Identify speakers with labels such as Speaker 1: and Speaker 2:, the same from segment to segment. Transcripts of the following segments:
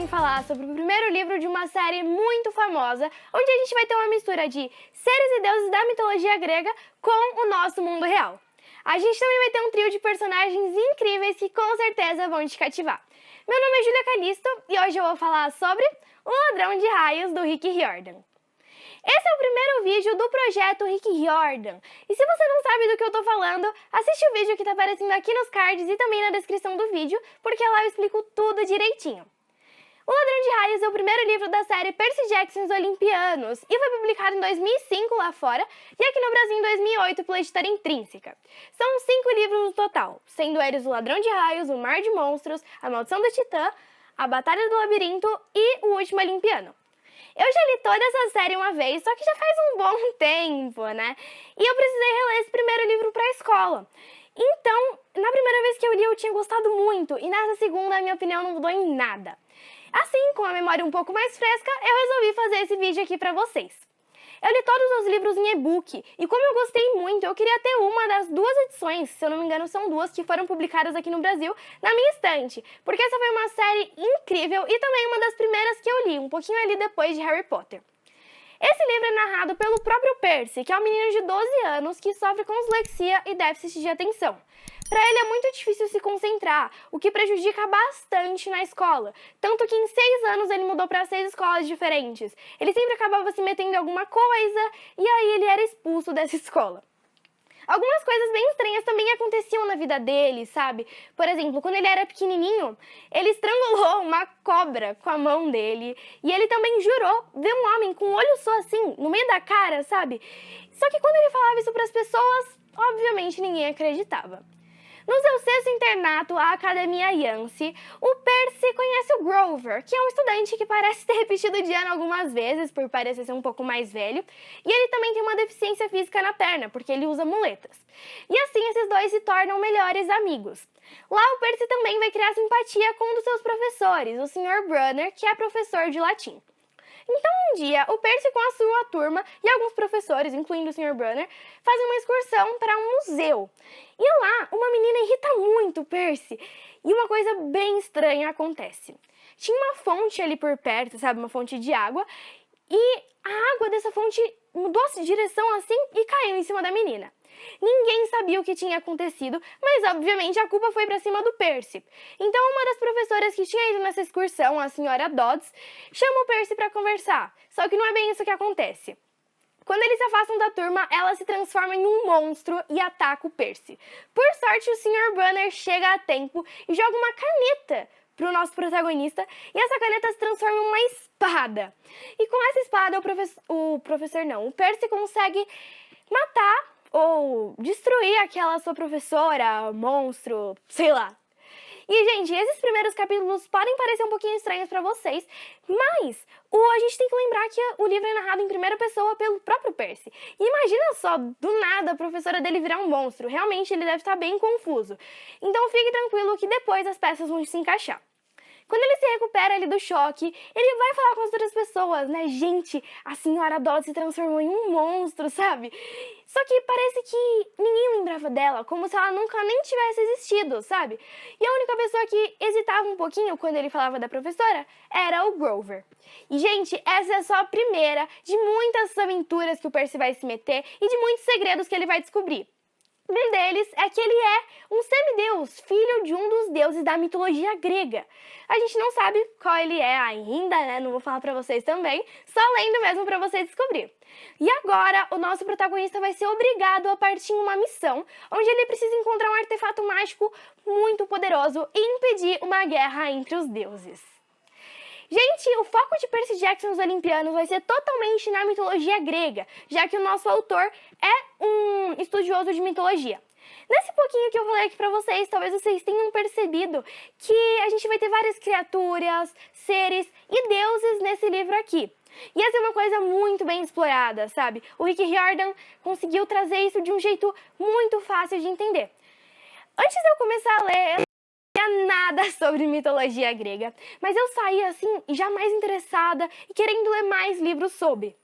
Speaker 1: vim falar sobre o primeiro livro de uma série muito famosa, onde a gente vai ter uma mistura de seres e deuses da mitologia grega com o nosso mundo real. A gente também vai ter um trio de personagens incríveis que com certeza vão te cativar. Meu nome é Júlia Calisto e hoje eu vou falar sobre O Ladrão de Raios, do Rick Riordan. Esse é o primeiro vídeo do projeto Rick Riordan. E se você não sabe do que eu tô falando, assiste o vídeo que tá aparecendo aqui nos cards e também na descrição do vídeo, porque lá eu explico tudo direitinho. O Ladrão de Raios é o primeiro livro da série Percy Jackson e os Olimpianos e foi publicado em 2005 lá fora e aqui no Brasil em 2008 pela editora Intrínseca. São 5 livros no total, sendo eles O Ladrão de Raios, O Mar de Monstros, A Maldição do Titã, A Batalha do Labirinto e O Último Olimpiano. Eu já li toda essa série uma vez, só que já faz um bom tempo, né? E eu precisei reler esse primeiro livro pra escola. Então, na primeira vez que eu li, eu tinha gostado muito, e nessa segunda, a minha opinião não mudou em nada. Assim, com a memória um pouco mais fresca, eu resolvi fazer esse vídeo aqui pra vocês. Eu li todos os livros em e-book, e como eu gostei muito, eu queria ter uma das 2 edições, se eu não me engano são 2, que foram publicadas aqui no Brasil, na minha estante, porque essa foi uma série incrível e também uma das primeiras que eu li, um pouquinho ali depois de Harry Potter. Esse livro é narrado pelo próprio Percy, que é um menino de 12 anos que sofre com dislexia e déficit de atenção. Para ele é muito difícil se concentrar, o que prejudica bastante na escola. Tanto que em 6 anos ele mudou para 6 escolas diferentes. Ele sempre acabava se metendo em alguma coisa e aí ele era expulso dessa escola. Algumas coisas bem estranhas também aconteciam na vida dele, sabe? Por exemplo, quando ele era pequenininho, ele estrangulou uma cobra com a mão dele. E ele também jurou ver um homem com um olho só assim, no meio da cara, sabe? Só que quando ele falava isso para as pessoas, obviamente ninguém acreditava. No seu 6º internato, a Academia Yancy, o Percy conhece o Grover, que é um estudante que parece ter repetido de ano algumas vezes, por parecer ser um pouco mais velho, e ele também tem uma deficiência física na perna, porque ele usa muletas. E assim, esses dois se tornam melhores amigos. Lá, o Percy também vai criar simpatia com um dos seus professores, o Sr. Brunner, que é professor de latim. Então, um dia, o Percy com a sua turma e alguns professores, incluindo o Sr. Brunner, fazem uma excursão para um museu. E lá, uma menina irrita muito o Percy e uma coisa bem estranha acontece. Tinha uma fonte ali por perto, sabe, uma fonte de água, e a água dessa fonte mudou de direção assim e caiu em cima da menina. Ninguém sabia o que tinha acontecido, mas obviamente a culpa foi pra cima do Percy. Então uma das professoras que tinha ido nessa excursão, a senhora Dodds, chama o Percy pra conversar. Só que não é bem isso que acontece. Quando eles se afastam da turma, ela se transforma em um monstro e ataca o Percy. Por sorte, o Sr. Brunner chega a tempo e joga uma caneta pro nosso protagonista, e essa caneta se transforma em uma espada. E com essa espada, o Percy consegue matar ou destruir aquela sua professora, monstro, sei lá. E, gente, esses primeiros capítulos podem parecer um pouquinho estranhos pra vocês, mas a gente tem que lembrar que o livro é narrado em primeira pessoa pelo próprio Percy. E imagina só, do nada, a professora dele virar um monstro. Realmente, ele deve estar bem confuso. Então, fique tranquilo que depois as peças vão se encaixar. Quando ele se recupera ali do choque, ele vai falar com as outras pessoas, né? Gente, a senhora Dodds se transformou em um monstro, sabe? Só que parece que ninguém lembrava dela, como se ela nunca nem tivesse existido, sabe? E a única pessoa que hesitava um pouquinho quando ele falava da professora era o Grover. E, gente, essa é só a primeira de muitas aventuras que o Percy vai se meter e de muitos segredos que ele vai descobrir. Um deles é que ele é um semideus, filho de um dos deuses da mitologia grega. A gente não sabe qual ele é ainda, né? Não vou falar pra vocês também, só lendo mesmo pra vocês descobrir. E agora, o nosso protagonista vai ser obrigado a partir em uma missão, onde ele precisa encontrar um artefato mágico muito poderoso e impedir uma guerra entre os deuses. Gente, o foco de Percy Jackson e os Olimpianos vai ser totalmente na mitologia grega, já que o nosso autor é um estudioso de mitologia. Nesse pouquinho que eu falei aqui pra vocês, talvez vocês tenham percebido que a gente vai ter várias criaturas, seres e deuses nesse livro aqui. E essa é uma coisa muito bem explorada, sabe? O Rick Riordan conseguiu trazer isso de um jeito muito fácil de entender. Antes de eu começar a ler, nada sobre mitologia grega, mas eu saí assim, já mais interessada e querendo ler mais livros sobre.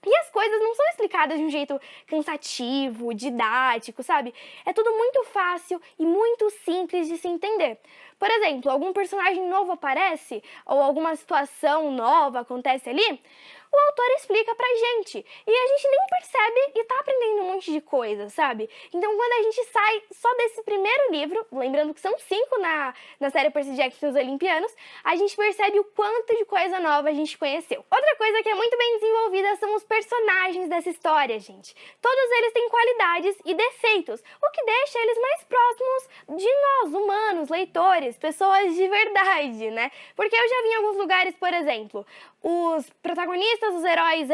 Speaker 1: E as coisas não são explicadas de um jeito cansativo, didático, sabe? É tudo muito fácil e muito simples de se entender. Por exemplo, algum personagem novo aparece ou alguma situação nova acontece ali, o autor explica pra gente. E a gente nem percebe e tá aprendendo um monte de coisa, sabe? Então, quando a gente sai só desse primeiro livro, lembrando que são 5 na série Percy Jackson e os Olimpianos, a gente percebe o quanto de coisa nova a gente conheceu. Outra coisa que é muito bem desenvolvida são os personagens dessa história, gente. Todos eles têm qualidades e defeitos, o que deixa eles mais próximos de nós, humanos, leitores, pessoas de verdade, né? Porque eu já vi em alguns lugares, por exemplo, os protagonistas, os heróis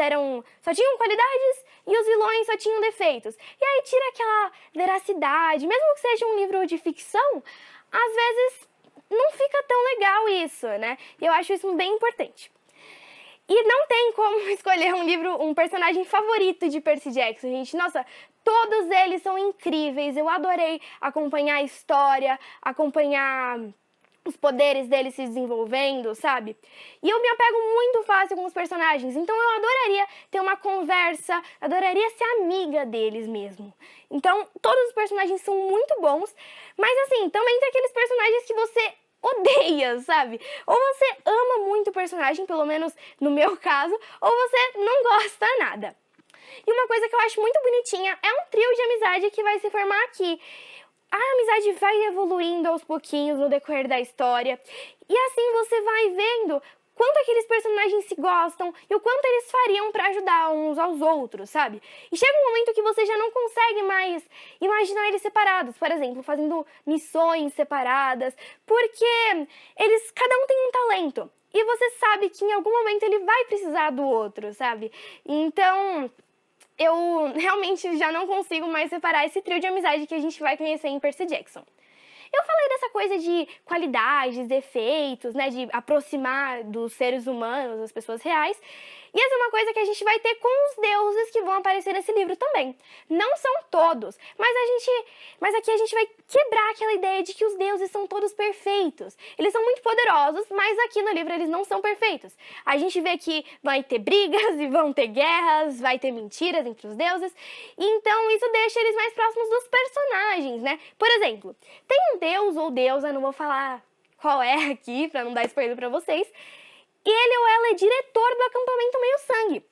Speaker 1: só tinham qualidades e os vilões só tinham defeitos. E aí tira aquela veracidade, mesmo que seja um livro de ficção, às vezes não fica tão legal isso, né? E eu acho isso bem importante. E não tem como escolher um personagem favorito de Percy Jackson, gente. Nossa, todos eles são incríveis. Eu adorei acompanhar a história, acompanhar os poderes deles se desenvolvendo, sabe? E eu me apego muito fácil com os personagens, então eu adoraria ter uma conversa, adoraria ser amiga deles mesmo. Então, todos os personagens são muito bons, mas assim, também tem aqueles personagens que você odeia, sabe? Ou você ama muito o personagem, pelo menos no meu caso, ou você não gosta nada. E uma coisa que eu acho muito bonitinha é um trio de amizade que vai se formar aqui. A amizade vai evoluindo aos pouquinhos no decorrer da história. E assim você vai vendo quanto aqueles personagens se gostam e o quanto eles fariam pra ajudar uns aos outros, sabe? E chega um momento que você já não consegue mais imaginar eles separados, por exemplo, fazendo missões separadas, porque cada um tem um talento. E você sabe que em algum momento ele vai precisar do outro, sabe? Então, eu realmente já não consigo mais separar esse trio de amizade que a gente vai conhecer em Percy Jackson. Eu falei dessa coisa de qualidades, defeitos, né, de aproximar dos seres humanos, das pessoas reais. E essa é uma coisa que a gente vai ter com os deuses que vão aparecer nesse livro também. Não são todos, mas aqui a gente vai quebrar aquela ideia de que os deuses são todos perfeitos. Eles são muito poderosos, mas aqui no livro eles não são perfeitos. A gente vê que vai ter brigas e vão ter guerras, vai ter mentiras entre os deuses. Então isso deixa eles mais próximos dos personagens, né? Por exemplo, tem um deus ou deusa, não vou falar qual é aqui pra não dar spoiler pra vocês, e ele ou ela é diretor do acampamento Meio-Sangue.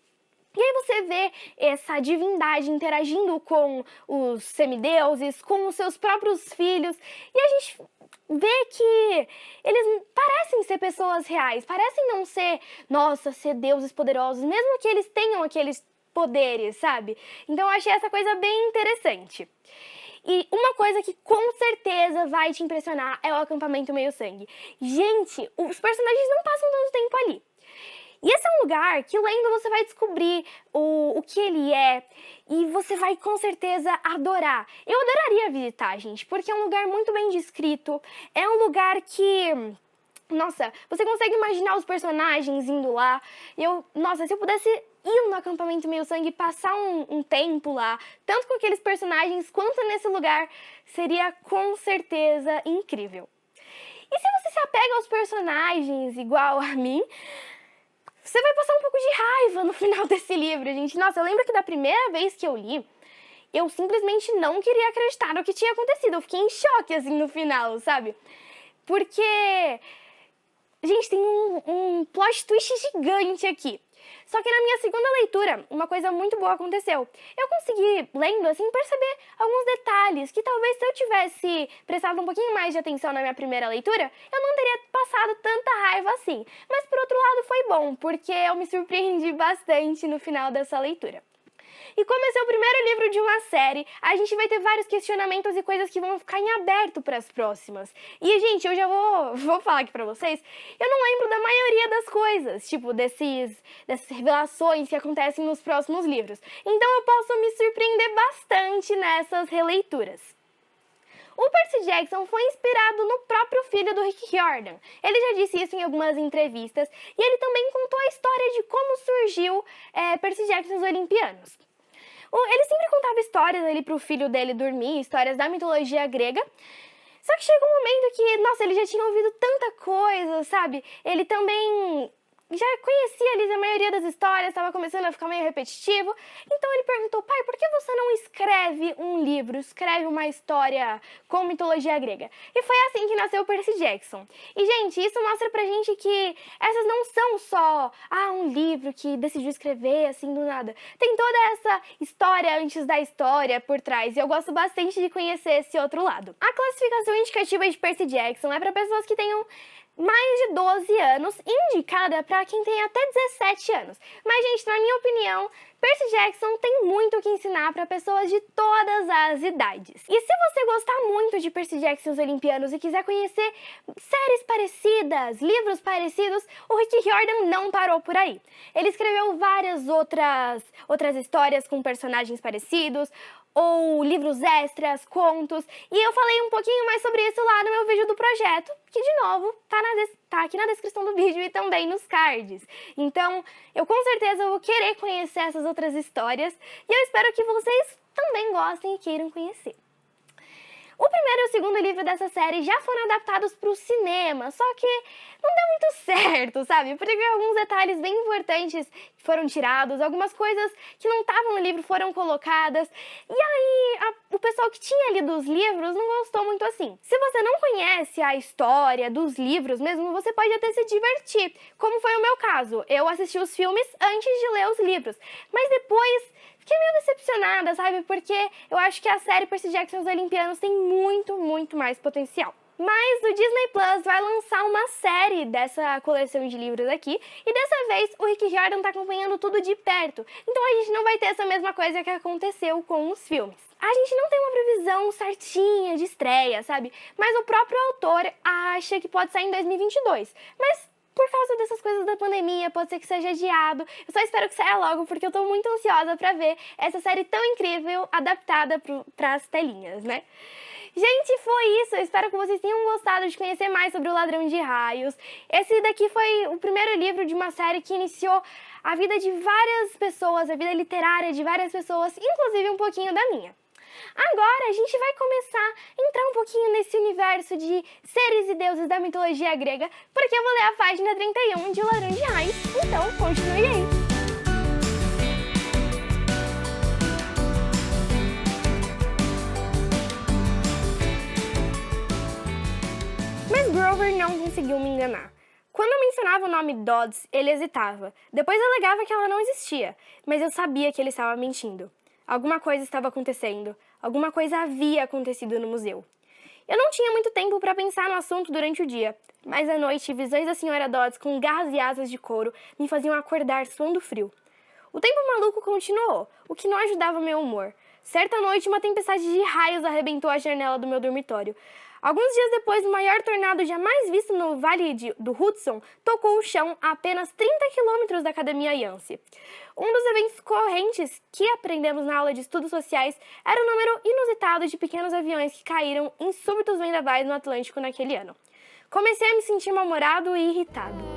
Speaker 1: E aí você vê essa divindade interagindo com os semideuses, com os seus próprios filhos, e a gente vê que eles parecem ser pessoas reais, parecem não ser, nossa, ser deuses poderosos, mesmo que eles tenham aqueles poderes, sabe? Então eu achei essa coisa bem interessante. E uma coisa que com certeza vai te impressionar é o acampamento Meio-Sangue. Gente, os personagens não passam tanto tempo ali. E esse é um lugar que lendo você vai descobrir o que ele é e você vai com certeza adorar. Eu adoraria visitar, gente, porque é um lugar muito bem descrito, é um lugar que... Nossa, você consegue imaginar os personagens indo lá. Nossa, se eu pudesse ir no acampamento Meio-Sangue e passar um tempo lá, tanto com aqueles personagens quanto nesse lugar, seria com certeza incrível. E se você se apega aos personagens igual a mim, você vai passar um pouco de raiva no final desse livro, gente. Nossa, eu lembro que da primeira vez que eu li, eu simplesmente não queria acreditar no que tinha acontecido. Eu fiquei em choque, assim, no final, sabe? Porque... Gente, tem um plot twist gigante aqui. Só que na minha segunda leitura, uma coisa muito boa aconteceu. Eu consegui, lendo assim, perceber alguns detalhes que talvez se eu tivesse prestado um pouquinho mais de atenção na minha primeira leitura, eu não teria passado tanta raiva assim. Mas por outro lado foi bom, porque eu me surpreendi bastante no final dessa leitura. E como esse é o primeiro livro de uma série, a gente vai ter vários questionamentos e coisas que vão ficar em aberto para as próximas. E, gente, eu já vou falar aqui pra vocês, eu não lembro da maioria das coisas, tipo, dessas revelações que acontecem nos próximos livros. Então eu posso me surpreender bastante nessas releituras. O Percy Jackson foi inspirado no próprio filho do Rick Riordan. Ele já disse isso em algumas entrevistas, e ele também contou a história de como surgiu Percy Jackson e os Olimpianos. Ele sempre contava histórias ali pro filho dele dormir, histórias da mitologia grega. Só que chegou um momento que, nossa, ele já tinha ouvido tanta coisa, sabe? Ele também já conhecia ali a maioria das histórias, estava começando a ficar meio repetitivo. Então ele perguntou: pai, por que você não escreve um livro, escreve uma história com mitologia grega? E foi assim que nasceu o Percy Jackson. E, gente, isso mostra pra gente que essas não são só um livro que decidiu escrever assim do nada. Tem toda essa história antes da história por trás, e eu gosto bastante de conhecer esse outro lado. A classificação indicativa de Percy Jackson é para pessoas que tenham mais de 12 anos, indicada para quem tem até 17 anos. Mas, gente, na minha opinião, Percy Jackson tem muito o que ensinar para pessoas de todas as idades. E se você gostar muito de Percy Jackson e os Olimpianos e quiser conhecer séries parecidas, livros parecidos, o Rick Riordan não parou por aí. Ele escreveu várias outras histórias com personagens parecidos, ou livros extras, contos, e eu falei um pouquinho mais sobre isso lá no meu vídeo do projeto, que de novo tá aqui na descrição do vídeo e também nos cards. Então, eu com certeza vou querer conhecer essas outras histórias, e eu espero que vocês também gostem e queiram conhecer. O primeiro e o segundo livro dessa série já foram adaptados para o cinema, só que não deu muito certo, sabe? Porque alguns detalhes bem importantes foram tirados, algumas coisas que não estavam no livro foram colocadas, e aí o pessoal que tinha lido os livros não gostou muito assim. Se você não conhece a história dos livros mesmo, você pode até se divertir, como foi o meu caso. Eu assisti os filmes antes de ler os livros, mas depois fiquei meio decepcionada, sabe? Porque eu acho que a série Percy Jackson e os Olimpianos tem muito, muito mais potencial. Mas o Disney Plus vai lançar uma série dessa coleção de livros aqui, e dessa vez o Rick Riordan tá acompanhando tudo de perto, então a gente não vai ter essa mesma coisa que aconteceu com os filmes. A gente não tem uma previsão certinha de estreia, sabe? Mas o próprio autor acha que pode sair em 2022, mas por causa dessas coisas da pandemia, pode ser que seja adiado. Eu só espero que saia logo, porque eu tô muito ansiosa pra ver essa série tão incrível adaptada pras telinhas, né? Gente, foi isso. Eu espero que vocês tenham gostado de conhecer mais sobre o Ladrão de Raios. Esse daqui foi o primeiro livro de uma série que iniciou a vida de várias pessoas, a vida literária de várias pessoas, inclusive um pouquinho da minha. Agora a gente vai começar a entrar um pouquinho nesse universo de seres e deuses da mitologia grega, porque eu vou ler a página 31 de O Ladrão de Raios, então continue aí. Mas Grover não conseguiu me enganar. Quando eu mencionava o nome Dodds, ele hesitava. Depois alegava que ela não existia, mas eu sabia que ele estava mentindo. Alguma coisa estava acontecendo, alguma coisa havia acontecido no museu. Eu não tinha muito tempo para pensar no assunto durante o dia, mas à noite visões da Sra. Dodds com garras e asas de couro me faziam acordar suando frio. O tempo maluco continuou, o que não ajudava meu humor. Certa noite, uma tempestade de raios arrebentou a janela do meu dormitório. Alguns dias depois, o maior tornado jamais visto no Vale do Hudson tocou o chão a apenas 30 quilômetros da Academia Yancey. Um dos eventos correntes que aprendemos na aula de estudos sociais era o número inusitado de pequenos aviões que caíram em súbitos vendavais no Atlântico naquele ano. Comecei a me sentir mal-humorado e irritado.